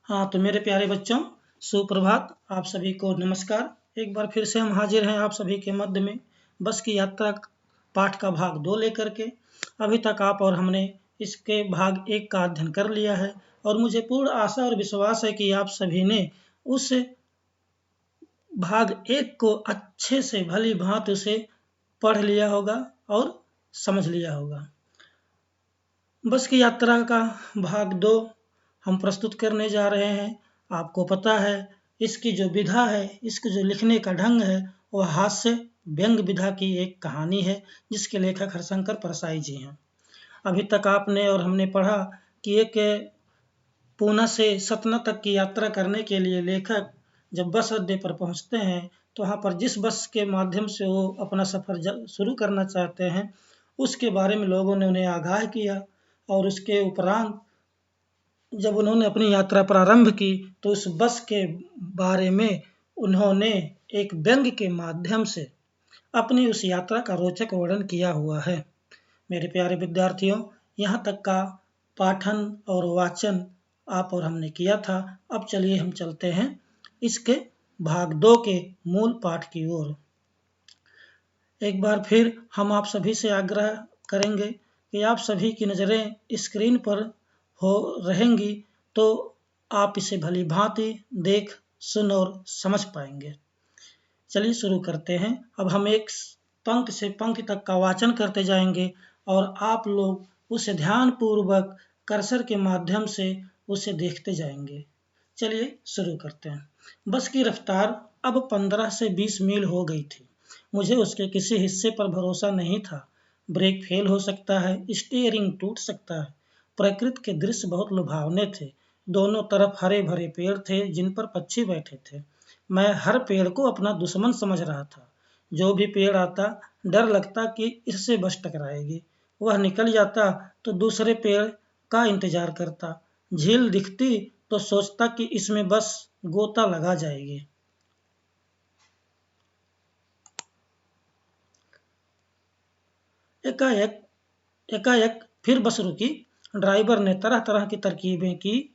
हाँ, तो मेरे प्यारे बच्चों, सुप्रभात। आप सभी को नमस्कार। एक बार फिर से हम हाजिर हैं आप सभी के मध्य में बस की यात्रा पाठ का भाग 2 लेकर के। अभी तक आप और हमने इसके भाग 1 का अध्ययन कर लिया है और मुझे पूर्ण आशा और विश्वास है कि आप सभी ने उस भाग 1 को अच्छे से भली भांति उसे पढ़ लिया होगा और समझ लिया होगा। बस की यात्रा का भाग 2 हम प्रस्तुत करने जा रहे हैं। आपको पता है इसकी जो विधा है, इसके जो लिखने का ढंग है, वह हास्य व्यंग विधा की एक कहानी है जिसके लेखक हरिशंकर परसाई जी हैं। अभी तक आपने और हमने पढ़ा कि एक पूना से सतना तक की यात्रा करने के लिए लेखक जब बस अड्डे पर पहुंचते हैं तो वहाँ पर जिस बस के माध्यम से वो अपना सफ़र शुरू करना चाहते हैं उसके बारे में लोगों ने उन्हें आगाह किया और उसके उपरांत जब उन्होंने अपनी यात्रा प्रारंभ की तो उस बस के बारे में उन्होंने एक व्यंग के माध्यम से अपनी उस यात्रा का रोचक वर्णन किया हुआ है। मेरे प्यारे विद्यार्थियों, यहाँ तक का पाठन और वाचन आप और हमने किया था। अब चलिए हम चलते हैं इसके भाग 2 के मूल पाठ की ओर। एक बार फिर हम आप सभी से आग्रह करेंगे कि आप सभी की नज़रें स्क्रीन पर हो रहेंगी तो आप इसे भली भांति देख, सुन और समझ पाएंगे। चलिए शुरू करते हैं। अब हम एक पंक्ति से पंक्ति तक का वाचन करते जाएंगे और आप लोग उसे ध्यानपूर्वक कर्सर के माध्यम से उसे देखते जाएंगे। चलिए शुरू करते हैं। बस की रफ्तार अब 15 से 20 मील हो गई थी। मुझे उसके किसी हिस्से पर भरोसा नहीं था। ब्रेक फेल हो सकता है, स्टीयरिंग टूट सकता है। प्रकृति के दृश्य बहुत लुभावने थे। दोनों तरफ हरे भरे पेड़ थे जिन पर पक्षी बैठे थे। मैं हर पेड़ को अपना दुश्मन समझ रहा था। जो भी पेड़ आता डर लगता कि इससे बस टकराएगी। वह निकल जाता तो दूसरे पेड़ का इंतजार करता। झील दिखती तो सोचता कि इसमें बस गोता लगा जाएगी। एकाएक फिर बस रुकी। ड्राइवर ने तरह तरह की तरकीबें की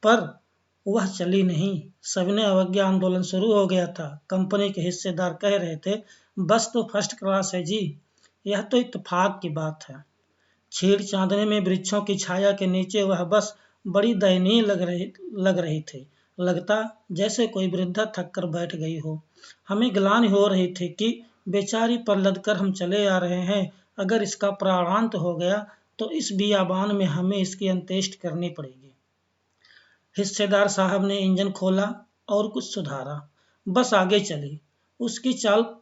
पर वह चली नहीं। सविनय अवज्ञा आंदोलन शुरू हो गया था। कंपनी के हिस्सेदार कह रहे थे, बस तो फर्स्ट क्लास है जी, यह तो इत्तेफाक की बात है। छीड़ चांदने में वृक्षों की छाया के नीचे वह बस बड़ी दयनीय लग रही थी। लगता जैसे कोई वृद्धा थक कर बैठ गई हो। हमें ग्लानि हो रही थी कि बेचारी पर लदकर हम चले आ रहे हैं। अगर इसका प्राणांत हो गया तो इस बियाबान में हमें इसकी अंत्येष्टि करनी पड़ेगी। हिस्सेदार साहब ने इंजन खोला और कुछ सुधारा। बस आगे चली। उसकी चाल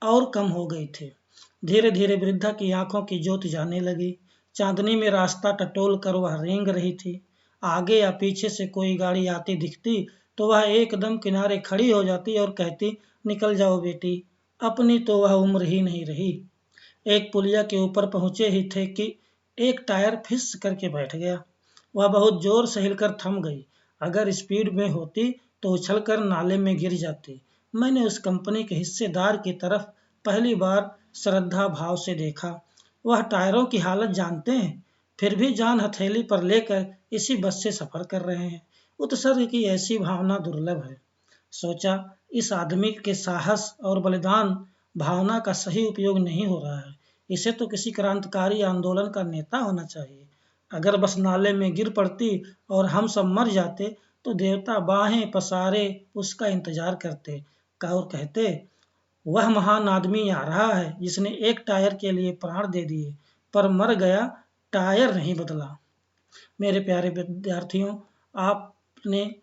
और कम हो गई थी। धीरे धीरे वृद्धा की आंखों की ज्योति जाने लगी। चांदनी में रास्ता टटोल कर वह रेंग रही थी। आगे या पीछे से कोई गाड़ी आती दिखती तो वह एकदम किनारे खड़ी हो जाती और कहती, निकल जाओ बेटी, अपनी तो वह उम्र ही नहीं रही। एक पुलिया के ऊपर पहुंचे ही थे कि एक टायर फिस करके बैठ गया। वह बहुत जोर से हिलकर थम गई। अगर स्पीड में होती तो उछलकर नाले में गिर जाती। मैंने उस कंपनी के हिस्सेदार की तरफ पहली बार श्रद्धा भाव से देखा। वह टायरों की हालत जानते हैं, फिर भी जान हथेली पर लेकर इसी बस से सफर कर रहे हैं। उत्सर्ग की ऐसी भावना दुर्लभ है। सोचा, इस आदमी के साहस और बलिदान भावना का सही उपयोग नहीं हो रहा है। इसे तो किसी क्रांतिकारी आंदोलन का नेता होना चाहिए। अगर बस नाले में गिर पड़ती और हम सब मर जाते तो देवता बाहें पसारे उसका इंतजार करते और कहते, वह महान आदमी आ रहा है जिसने एक टायर के लिए प्राण दे दिए पर मर गया, टायर नहीं बदला। मेरे प्यारे विद्यार्थियों, आपने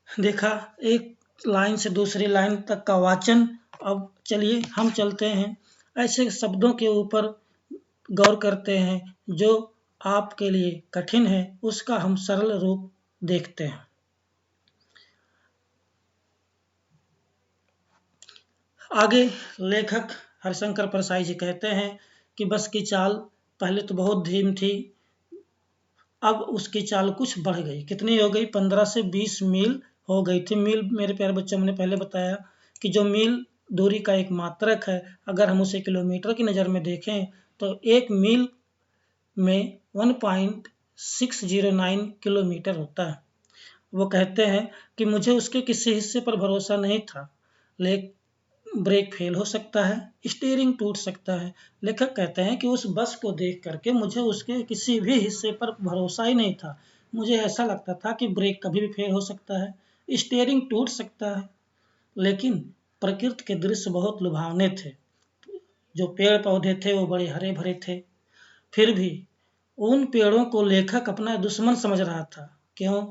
देखा एक लाइन से दूसरी लाइन तक का वाचन। अब चलिए हम चलते हैं ऐसे शब्दों के ऊपर गौर करते हैं जो आपके लिए कठिन है, उसका हम सरल रूप देखते हैं। आगे लेखक हरिशंकर परसाई जी कहते हैं कि बस की चाल पहले तो बहुत धीमी थी, अब उसकी चाल कुछ बढ़ गई। कितनी हो गई? 15 से 20 मील हो गई थी। मील मेरे प्यारे बच्चों, मैंने पहले बताया कि जो मील दूरी का एक मात्रक है, अगर हम उसे किलोमीटर की नज़र में देखें तो एक मील में 1.609 किलोमीटर होता है। वो कहते हैं कि मुझे उसके किसी हिस्से पर भरोसा नहीं था। ब्रेक फेल हो सकता है, स्टीयरिंग टूट सकता है। लेखक कहते हैं कि उस बस को देख करके मुझे उसके किसी भी हिस्से पर भरोसा ही नहीं था। मुझे ऐसा लगता था कि ब्रेक कभी भी फेल हो सकता है, स्टीयरिंग टूट सकता है। लेकिन प्रकृति के दृश्य बहुत लुभावने थे। जो पेड़ पौधे थे वो बड़े हरे भरे थे। फिर भी उन पेड़ों को लेखक अपना दुश्मन समझ रहा था। क्यों?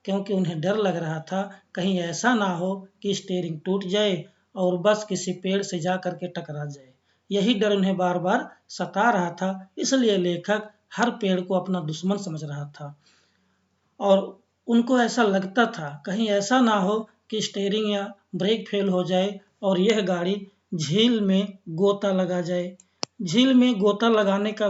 क्योंकि उन्हें डर लग रहा था कहीं ऐसा ना हो कि स्टीयरिंग टूट जाए और बस किसी पेड़ से जा करके टकरा जाए। यही डर उन्हें बार बार सता रहा था, इसलिए लेखक हर पेड़ को अपना दुश्मन समझ रहा था। और उनको ऐसा लगता था कहीं ऐसा ना हो कि स्टीयरिंग या ब्रेक फेल हो जाए और यह गाड़ी झील में गोता लगा जाए। झील में गोता लगाना का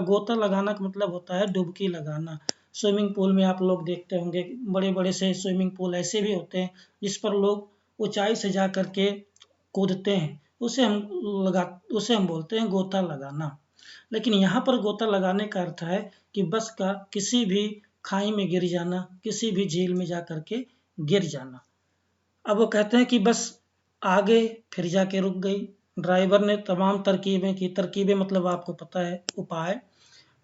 मतलब होता है डुबकी लगाना। स्विमिंग पूल में आप लोग देखते होंगे, बड़े बड़े से स्विमिंग पूल ऐसे भी होते हैं जिस पर लोग ऊंचाई से जा करके कूदते हैं, उसे हम बोलते हैं गोता लगाना। लेकिन यहाँ पर गोता लगाने का अर्थ है कि बस का किसी भी खाई में गिर जाना, किसी भी झील में जा करके गिर जाना। अब वो कहते हैं कि बस आगे फिर जाके रुक गई। ड्राइवर ने तमाम तरकीबें की, तरकीबें मतलब आपको पता है उपाय,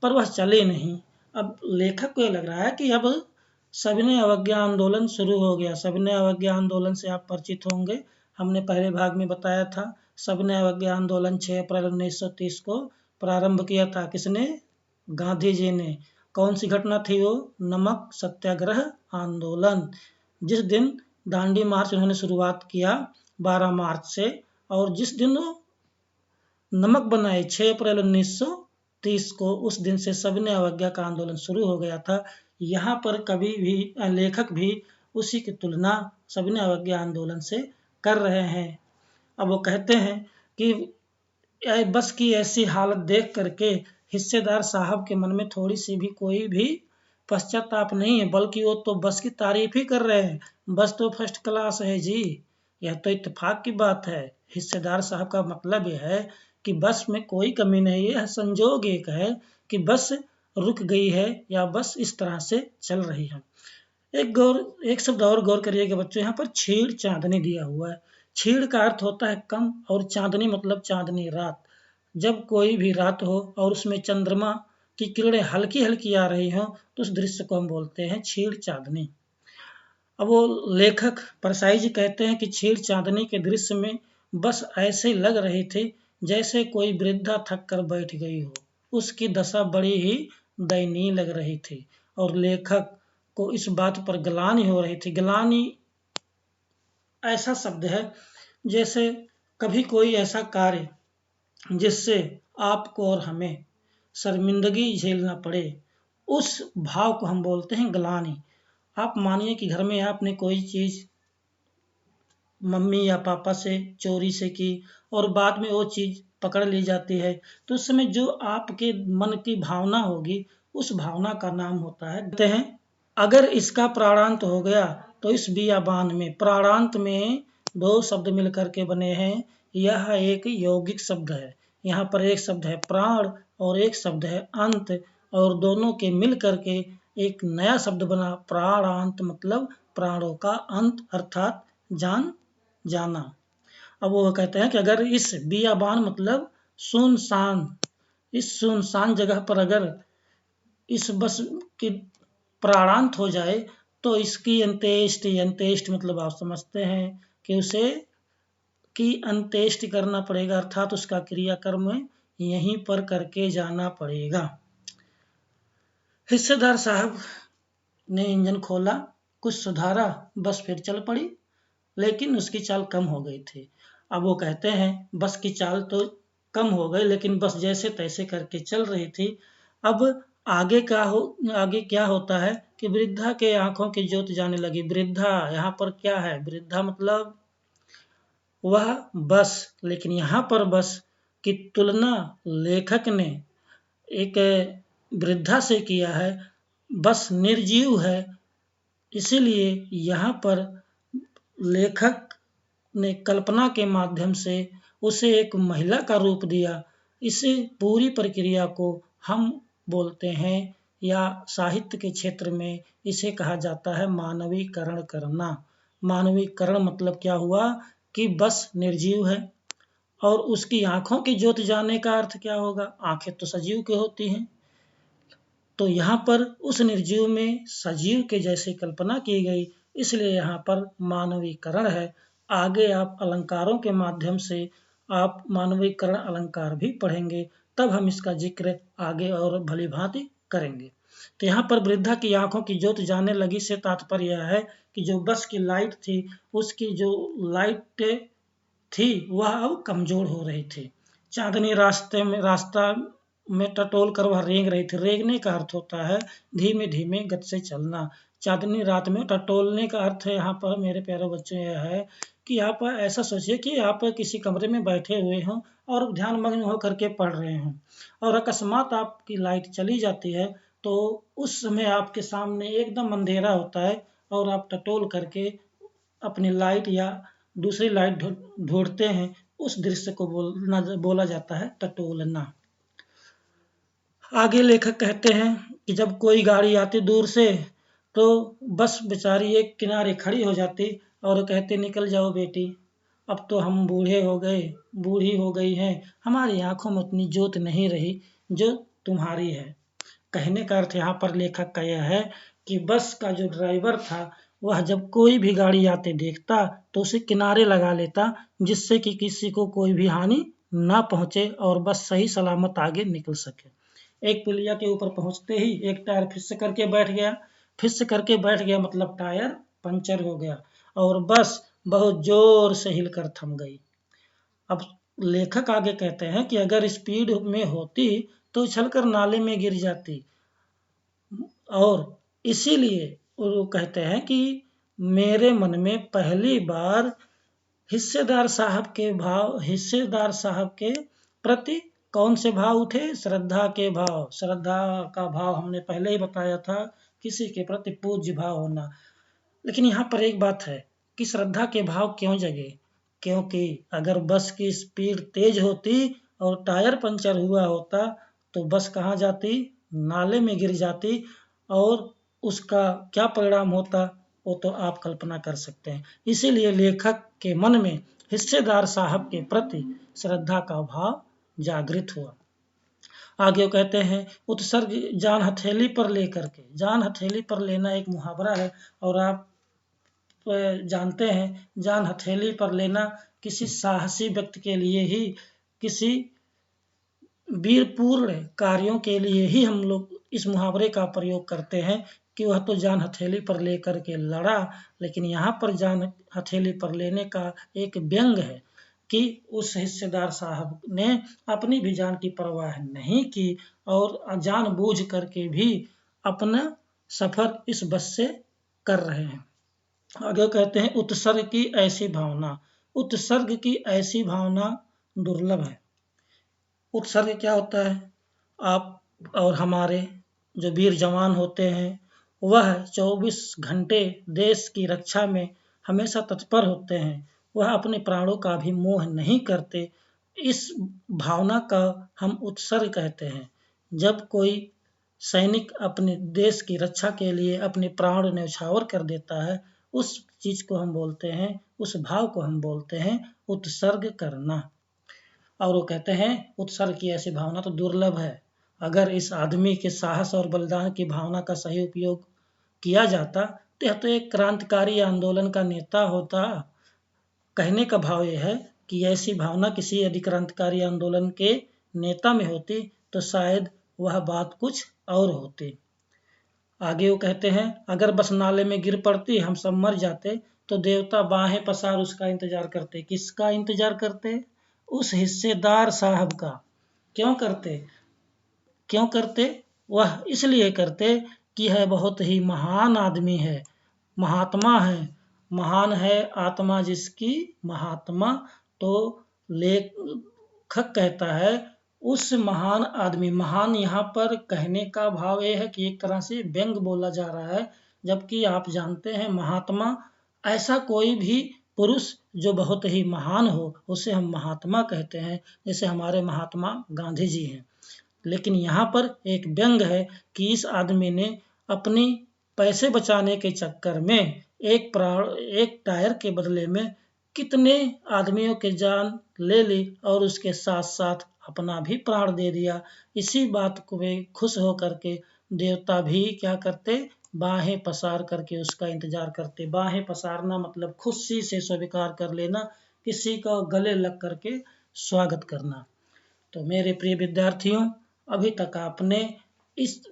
पर वह चले नहीं। अब लेखक को ये लग रहा है कि अब सविनय अवज्ञा आंदोलन शुरू हो गया। सविनय अवज्ञा आंदोलन से आप परिचित होंगे, हमने पहले भाग में बताया था। सविनय अवज्ञा आंदोलन 6 अप्रैल 1930 को प्रारंभ किया था। किसने? गांधी जी ने। कौन सी घटना थी वो? नमक सत्याग्रह आंदोलन। जिस दिन दांडी मार्च उन्होंने शुरुआत किया 12 मार्च से, और जिस दिन वो नमक बनाए 6 अप्रैल 1930 को, उस दिन से सविनय अवज्ञा का आंदोलन शुरू हो गया था। यहाँ पर कभी भी लेखक भी उसी की तुलना सविनय अवज्ञा आंदोलन से कर रहे हैं। अब वो कहते हैं कि बस की ऐसी हालत देख करके हिस्सेदार साहब के मन में थोड़ी सी भी कोई भी पश्चाताप नहीं है, बल्कि वो तो बस की तारीफ ही कर रहे हैं। बस तो फर्स्ट क्लास है जी, यह तो इत्तेफाक की बात है। हिस्सेदार साहब का मतलब यह है कि बस में कोई कमी नहीं है। संजोग एक है कि बस रुक गई है या बस इस तरह से चल रही है। एक शब्द और गौर करिएगा बच्चों, यहाँ पर छेड़ चांदनी दिया हुआ है। छेड़ का अर्थ होता है कम, और चांदनी मतलब चांदनी रात। जब कोई भी रात हो और उसमें चंद्रमा की किरणें हल्की हल्की आ रही हो तो उस दृश्य को हम बोलते हैं छेड़ चांदनी। अब वो लेखक परसाई जी कहते हैं कि छेड़ चांदनी के दृश्य में बस ऐसे लग रही थी जैसे कोई वृद्धा थक कर बैठ गई हो। उसकी दशा बड़ी ही दयनीय लग रही थी और लेखक को इस बात पर ग्लानि हो रही थी। ग्लानि ऐसा शब्द है जैसे कभी कोई ऐसा कार्य जिससे आपको और हमें शर्मिंदगी झेलना पड़े, उस भाव को हम बोलते हैं ग्लानि। आप मानिए कि घर में आपने कोई चीज मम्मी या पापा से चोरी से की और बाद में वो चीज पकड़ ली जाती है, तो उस समय जो आपके मन की भावना होगी, उस भावना का नाम होता है, कहते हैं अगर इसका प्राणांत हो गया तो इस बियाबान में। प्राणांत में दो शब्द मिलकर के बने हैं। यह एक यौगिक शब्द है। यहाँ पर एक शब्द है प्राण और एक शब्द है अंत, और दोनों के मिल करके एक नया शब्द बना प्राणांत, मतलब प्राणों का अंत अर्थात जान जाना। अब वो कहते हैं कि अगर इस बियाबान मतलब सुनसान, इस सुनसान जगह पर अगर इस बस की प्राणांत हो जाए तो इसकी अंत्येष्टि, अंत्येष्टि मतलब आप समझते हैं कि उसे की अंत्येष्टि करना पड़ेगा, अर्थात उसका क्रियाकर्म यहीं पर करके जाना पड़ेगा। हिस्सेदार साहब ने इंजन खोला, कुछ सुधारा, बस फिर चल पड़ी, लेकिन उसकी चाल कम हो गई थी। अब वो कहते हैं बस की चाल तो कम हो गई, लेकिन बस जैसे तैसे करके चल रही थी। अब आगे क्या होता है कि वृद्धा के आंखों की ज्योत जाने लगी। वृद्धा यहाँ पर क्या है? वृद्धा मतलब वह बस, लेकिन यहाँ पर बस की तुलना लेखक ने एक वृद्धा से किया है। बस निर्जीव है, इसीलिए यहाँ पर लेखक ने कल्पना के माध्यम से उसे एक महिला का रूप दिया। इस पूरी प्रक्रिया को हम बोलते हैं या साहित्य के क्षेत्र में इसे कहा जाता है मानवीकरण करना। मानवीकरण मतलब क्या हुआ कि बस निर्जीव है और उसकी आंखों की ज्योत जाने का अर्थ क्या होगा? आंखें तो सजीव की होती हैं, तो यहाँ पर उस निर्जीव में सजीव के जैसे कल्पना की गई, इसलिए यहाँ पर मानवीकरण है। आगे आप अलंकारों के माध्यम से आप मानवीकरण अलंकार भी पढ़ेंगे, तब हम इसका जिक्र आगे और भली भांति करेंगे। तो यहाँ पर वृद्धा की आंखों की ज्योत जाने लगी से तात्पर्य यह है कि जो बस की लाइट थी, उसकी जो लाइट थी वह अब कमजोर हो रही थी। चांदनी रास्ता में टटोल कर वह रेंग रही थी। रेंगने का अर्थ होता है धीमे धीमे गति से चलना। चांदनी रात में टटोलने का अर्थ है यहाँ पर मेरे प्यारे बच्चों यह है कि आप ऐसा सोचिए कि आप किसी कमरे में बैठे हुए हों और ध्यान मग्न होकर के पढ़ रहे हों और अकस्मात आपकी लाइट चली जाती है, तो उस समय आपके सामने एकदम अंधेरा होता है और आप टटोल करके अपनी लाइट या दूसरी लाइट ढूंढते हैं। उस दृश्य को बोला जाता है टटोलना। आगे लेखक कहते हैं कि जब कोई गाड़ी आती दूर से तो बस बेचारी एक किनारे खड़ी हो जाती और कहते निकल जाओ बेटी, अब तो हम बूढ़े हो गए, बूढ़ी हो गई हैं, हमारी आंखों में उतनी ज्योत नहीं रही जो तुम्हारी है। कहने का अर्थ यहाँ पर लेखक का यह है कि बस का जो ड्राइवर था वह जब कोई भी गाड़ी आते देखता तो उसे किनारे लगा लेता, जिससे कि किसी को कोई भी हानि ना पहुंचे और बस सही सलामत आगे निकल सके। एक पुलिया के ऊपर पहुंचते ही एक टायर फिस करके बैठ गया। फिस करके बैठ गया मतलब टायर पंचर हो गया और बस बहुत जोर से हिलकर थम गई। अब लेखक आगे कहते हैं कि अगर स्पीड में होती तो उछलकर नाले में गिर जाती, और इसीलिए वो कहते हैं कि मेरे मन में पहली बार हिस्सेदार साहब के प्रति कौन से भाव उठे? श्रद्धा के भाव। श्रद्धा का भाव हमने पहले ही बताया था, किसी के प्रति पूज्य भाव होना। लेकिन यहाँ पर एक बात है कि श्रद्धा के भाव क्यों जगे? क्योंकि अगर बस की स्पीड तेज होती और टायर पंचर हुआ होता तो बस कहाँ जाती? नाले में गिर जाती, और उसका क्या परिणाम होता वो तो आप कल्पना कर सकते हैं। इसीलिए लेखक के मन में हिस्सेदार साहब के प्रति श्रद्धा का भाव जागृत हुआ। आगे वो कहते हैं उत्सर्ग जान हथेली पर लेकर के। जान हथेली पर लेना एक मुहावरा है और आप जानते हैं जान हथेली पर लेना किसी साहसी व्यक्ति के लिए ही, किसी वीरपूर्ण कार्यों के लिए ही हम लोग इस मुहावरे का प्रयोग करते हैं कि वह तो जान हथेली पर लेकर के लड़ा। लेकिन यहाँ पर जान हथेली पर लेने का एक व्यंग है कि उस हिस्सेदार साहब ने अपनी भी जान की परवाह नहीं की और जानबूझ करके भी अपना सफर इस बस से कर रहे हैं। आगे कहते हैं उत्सर्ग की ऐसी भावना। उत्सर्ग की ऐसी भावना दुर्लभ है। उत्सर्ग क्या होता है? आप और हमारे जो वीर जवान होते हैं वह 24 घंटे देश की रक्षा में हमेशा तत्पर होते हैं। वह अपने प्राणों का भी मोह नहीं करते। इस भावना का हम उत्सर्ग कहते हैं। जब कोई सैनिक अपने देश की रक्षा के लिए अपने प्राण न्यौछावर कर देता है, उस चीज को हम बोलते हैं, उस भाव को हम बोलते हैं उत्सर्ग करना। और वो कहते हैं उत्सर्ग की ऐसी भावना तो दुर्लभ है। अगर इस आदमी के साहस और बलिदान की भावना का सही उपयोग किया जाता तो यह तो एक क्रांतिकारी आंदोलन का नेता होता। कहने का भाव यह है कि ऐसी भावना किसी यदि क्रांतिकारी आंदोलन के नेता में होती तो शायद वह बात कुछ और होती। आगे वो कहते हैं अगर बस नाले में गिर पड़ती, हम सब मर जाते, तो देवता बाहें पसार उसका इंतजार करते। किसका इंतजार करते? उस हिस्सेदार साहब का। क्यों करते? क्यों करते? वह इसलिए करते कि यह बहुत ही महान आदमी है, महात्मा है, महान है आत्मा जिसकी महात्मा। तो लेखक कहता है उस महान आदमी, महान यहाँ पर कहने का भाव यह है कि एक तरह से व्यंग बोला जा रहा है, जबकि आप जानते हैं महात्मा ऐसा कोई भी पुरुष जो बहुत ही महान हो उसे हम महात्मा कहते हैं। जैसे हमारे महात्मा गांधी जी हैं। लेकिन यहाँ पर एक व्यंग है कि इस आदमी ने अपनी पैसे बचाने के चक्कर में एक टायर के बदले में कितने आदमियों की जान ले ली और उसके साथ साथ अपना भी प्राण दे दिया। इसी बात को वे खुश होकर के देवता भी क्या करते, बाहें पसार करके उसका इंतजार करते। बाहें पसारना मतलब खुशी से स्वीकार कर लेना, किसी का गले लग करके स्वागत करना। तो मेरे प्रिय विद्यार्थियों, अभी तक आपने इस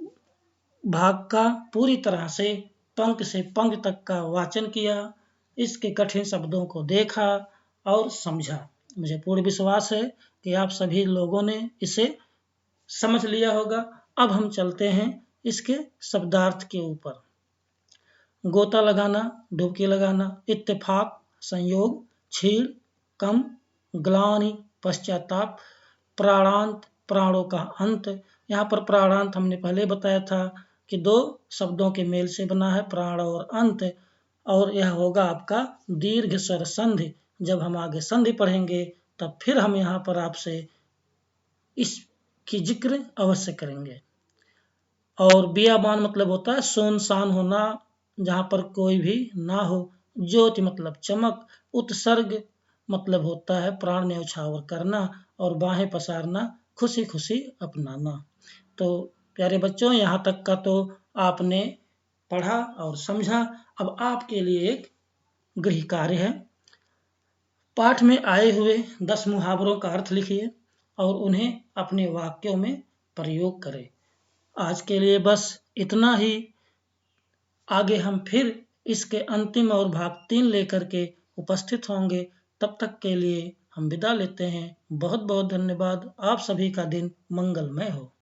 भाग का पूरी तरह से पंक्ति से पंक्ति तक का वाचन किया, इसके कठिन शब्दों को देखा और समझा। मुझे पूर्ण विश्वास है कि आप सभी लोगों ने इसे समझ लिया होगा। अब हम चलते हैं इसके शब्दार्थ के ऊपर। गोता लगाना, डुबकी लगाना, इत्तेफाक, संयोग, छीड़, कम, ग्लानि, पश्चाताप, प्राणांत, प्राणों का अंत। यहाँ पर प्राणांत हमने पहले बताया था कि दो शब्दों के मेल से बना है, प्राण और अंत, और यह होगा आपका दीर्घ स्वर संधि। जब हम आगे संधि पढ़ेंगे तब फिर हम यहाँ पर आपसे इसकी जिक्र अवश्य करेंगे। और बियाबान मतलब होता है सुनसान होना, जहाँ पर कोई भी ना हो। ज्योति मतलब चमक। उत्सर्ग मतलब होता है प्राण न्यौछावर करना, और बाहें पसारना खुशी खुशी अपनाना। तो प्यारे बच्चों, यहाँ तक का तो आपने पढ़ा और समझा। अब आपके लिए एक गृह कार्य है। पाठ में आए हुए 10 मुहावरों का अर्थ लिखिए और उन्हें अपने वाक्यों में प्रयोग करें। आज के लिए बस इतना ही। आगे हम फिर इसके अंतिम और भाग 3 लेकर के उपस्थित होंगे। तब तक के लिए हम विदा लेते हैं। बहुत बहुत धन्यवाद। आप सभी का दिन मंगलमय हो।